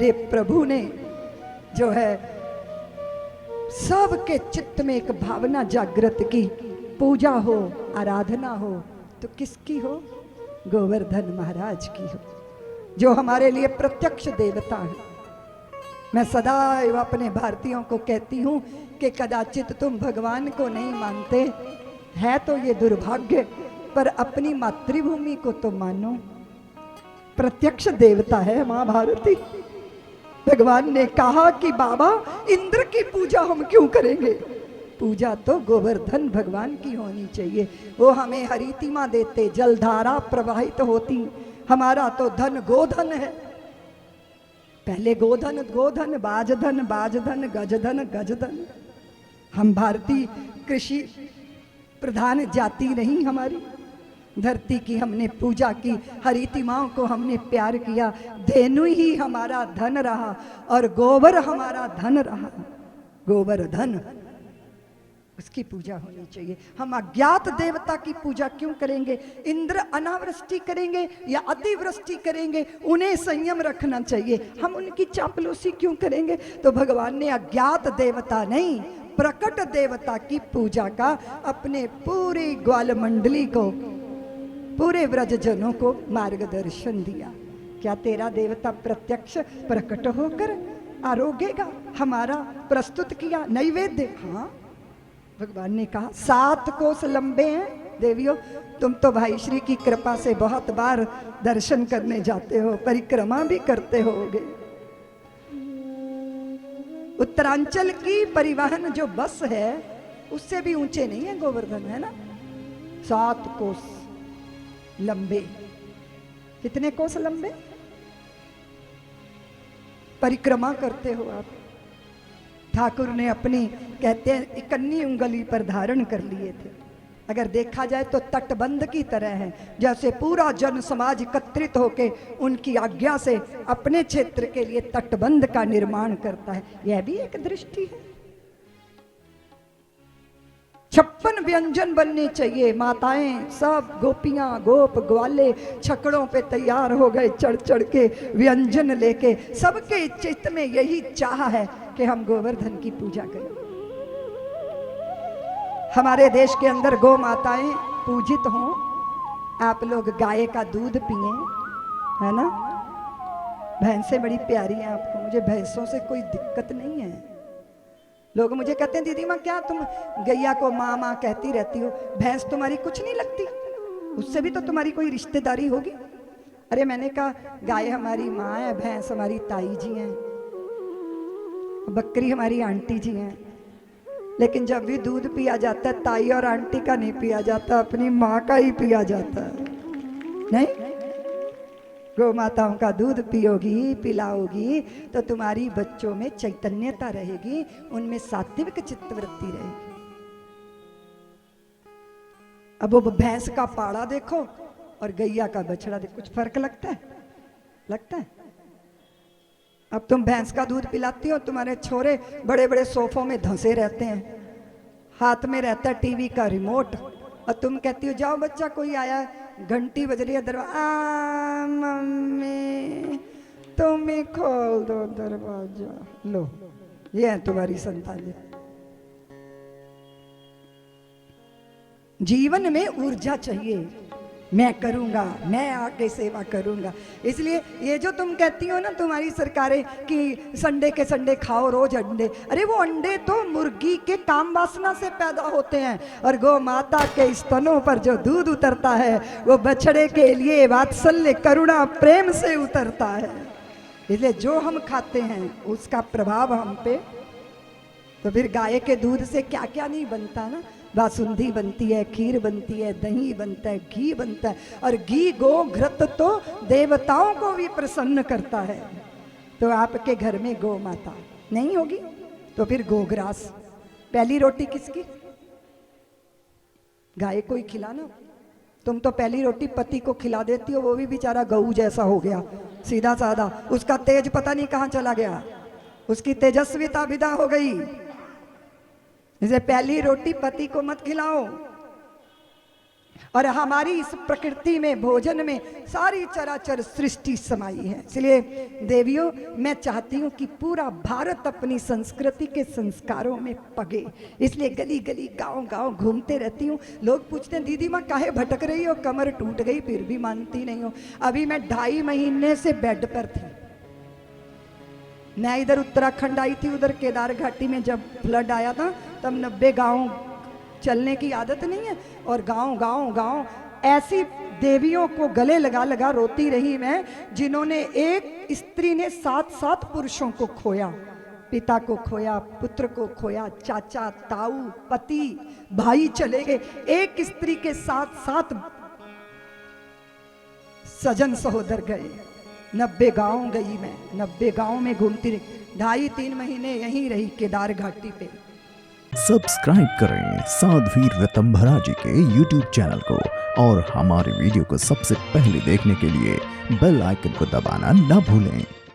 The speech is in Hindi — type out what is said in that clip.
लिए प्रभु ने जो है सबके चित्त में एक भावना जागृत की, पूजा हो, आराधना हो तो किसकी हो? गोवर्धन महाराज की हो, जो हमारे लिए प्रत्यक्ष देवता है। मैं सदैव अपने भारतीयों को कहती हूं कि कदाचित तुम भगवान को नहीं मानते है तो ये दुर्भाग्य, पर अपनी मातृभूमि को तो मानो। प्रत्यक्ष देवता है मां भारती। भगवान ने कहा कि बाबा इंद्र की पूजा हम क्यों करेंगे, पूजा तो गोवर्धन भगवान की होनी चाहिए। वो हमें हरितिमा देते, जलधारा प्रवाहित होती, हमारा तो धन गोधन है। पहले गोधन गोधन, बाजधन बाजधन, गजधन गजधन। हम भारतीय कृषि प्रधान जाति नहीं, हमारी धरती की हमने पूजा की, हरितिमाओं को हमने प्यार किया, धेनु ही हमारा धन रहा और गोबर हमारा धन रहा। गोवर्धन उसकी पूजा होनी चाहिए। हम अज्ञात देवता की पूजा क्यों करेंगे? इंद्र अनावृष्टि करेंगे या अतिवृष्टि करेंगे, उन्हें संयम रखना चाहिए, हम उनकी चापलूसी क्यों करेंगे? तो भगवान ने अज्ञात देवता नहीं, प्रकट देवता की पूजा का अपने पूरी ग्वाल मंडली को, पूरे व्रजजनों को मार्गदर्शन दिया। क्या तेरा देवता प्रत्यक्ष प्रकट होकर आरोगेगा? हमारा प्रस्तुत किया नैवेद्य। हाँ, भगवान ने कहा 7 कोस लंबे हैं देवियों, तुम तो भाई श्री की कृपा से बहुत बार दर्शन करने जाते हो, परिक्रमा भी करते होगे। उत्तरांचल की परिवहन जो बस है उससे भी ऊंचे नहीं है गोवर्धन, है ना? 7 कोस लंबे। कितने कोस लंबे? परिक्रमा करते हो आप। ठाकुर ने अपनी, कहते हैं, 51 उंगली पर धारण कर लिए थे। अगर देखा जाए तो तटबंध की तरह है, जैसे पूरा जन समाज एकत्रित होकर उनकी आज्ञा से अपने क्षेत्र के लिए तटबंध का निर्माण करता है। यह भी एक दृष्टि है। 56 व्यंजन बनने चाहिए। माताएं सब, गोपियां गोप ग्वाले छकड़ों पे तैयार हो गए, चढ़ चढ़ के व्यंजन लेके। सबके चित्त में यही चाह है कि हम गोवर्धन की पूजा करें। हमारे देश के अंदर गौ माताएं पूजित हों, आप लोग गाय का दूध पिए, है ना? भैंसें बड़ी प्यारी हैं आपको, मुझे भैंसों से कोई दिक्कत नहीं है। लोग मुझे कहते हैं दीदी माँ क्या तुम गैया को माँ माँ कहती रहती हो, भैंस तुम्हारी कुछ नहीं लगती, उससे भी तो तुम्हारी कोई रिश्तेदारी होगी। अरे मैंने कहा गाय हमारी माँ है, भैंस हमारी ताई जी हैं, बकरी हमारी आंटी जी हैं, लेकिन जब भी दूध पिया जाता है ताई और आंटी का नहीं पिया जाता, अपनी माँ का ही पिया जाता है। नहीं, गौ माताओं का दूध पियोगी, पिलाओगी तो तुम्हारी बच्चों में चैतन्यता रहेगी, उनमें सात्विक चित्तवृत्ति रहेगी। अब वो भैंस का पाड़ा देखो और गैया का बछड़ा देखो, कुछ फर्क लगता है? लगता है? अब तुम भैंस का दूध पिलाती हो, तुम्हारे छोरे बड़े बड़े सोफों में धंसे रहते हैं, हाथ में रहता है टीवी का रिमोट, और तुम कहती हो जाओ बच्चा कोई आया, घंटी बज रही है दरवाजा, मम्मी तुम्हें खोल दो दरवाजा, लो ये है तुम्हारी संतान। जीवन में ऊर्जा चाहिए, मैं करूंगा, मैं आके सेवा करूंगा। इसलिए ये जो तुम कहती हो ना तुम्हारी सरकारें कि संडे के संडे खाओ रोज अंडे, अरे वो अंडे तो मुर्गी के काम वासना से पैदा होते हैं, और गौ माता के स्तनों पर जो दूध उतरता है वो बछड़े के लिए वात्सल्य करुणा प्रेम से उतरता है। इसलिए जो हम खाते हैं उसका प्रभाव हम पे। तो फिर गाय के दूध से क्या क्या नहीं बनता ना, बासुंदी बनती है, खीर बनती है, दही बनता है, घी बनता है, और घी गो घृत तो देवताओं को भी प्रसन्न करता है। तो आपके घर में गौ माता नहीं होगी तो फिर गोग्रास। पहली रोटी किसकी? गाय को ही खिलाना। तुम तो पहली रोटी पति को खिला देती हो, वो भी बेचारा गऊ जैसा हो गया, सीधा साधा, उसका तेज पता नहीं कहाँ चला गया, उसकी तेजस्विता विदा हो गई। इसे पहली रोटी पति को मत खिलाओ। और हमारी इस प्रकृति में, भोजन में सारी चराचर सृष्टि समाई है। इसलिए देवियों, मैं चाहती हूँ कि पूरा भारत अपनी संस्कृति के संस्कारों में पगे। इसलिए गली गली, गांव गांव घूमते रहती हूँ। लोग पूछते हैं दीदी माँ काहे भटक रही हो, कमर टूट गई, फिर भी मानती नहीं हो। अभी मैं 2.5 महीने से बेड पर थी। मैं इधर उत्तराखंड आई थी, उधर केदार घाटी में जब फ्लड आया था, तब 90 गांव, चलने की आदत नहीं है, और गांव गांव गांव ऐसी देवियों को गले लगा लगा रोती रही मैं, जिन्होंने, एक स्त्री ने 7 पुरुषों को खोया, पिता को खोया, पुत्र को खोया, चाचा, ताऊ, पति, भाई चले गए। एक स्त्री के 7 सजन सहोदर गए। 90 गांव गई मैं, 90 गांव में घूमती रही, 2.5-3 महीने यहीं रही केदार घाटी पे। सब्सक्राइब करें साध्वी ऋतंभरा जी के YouTube चैनल को, और हमारे वीडियो को सबसे पहले देखने के लिए बेल आइकन को दबाना न भूलें।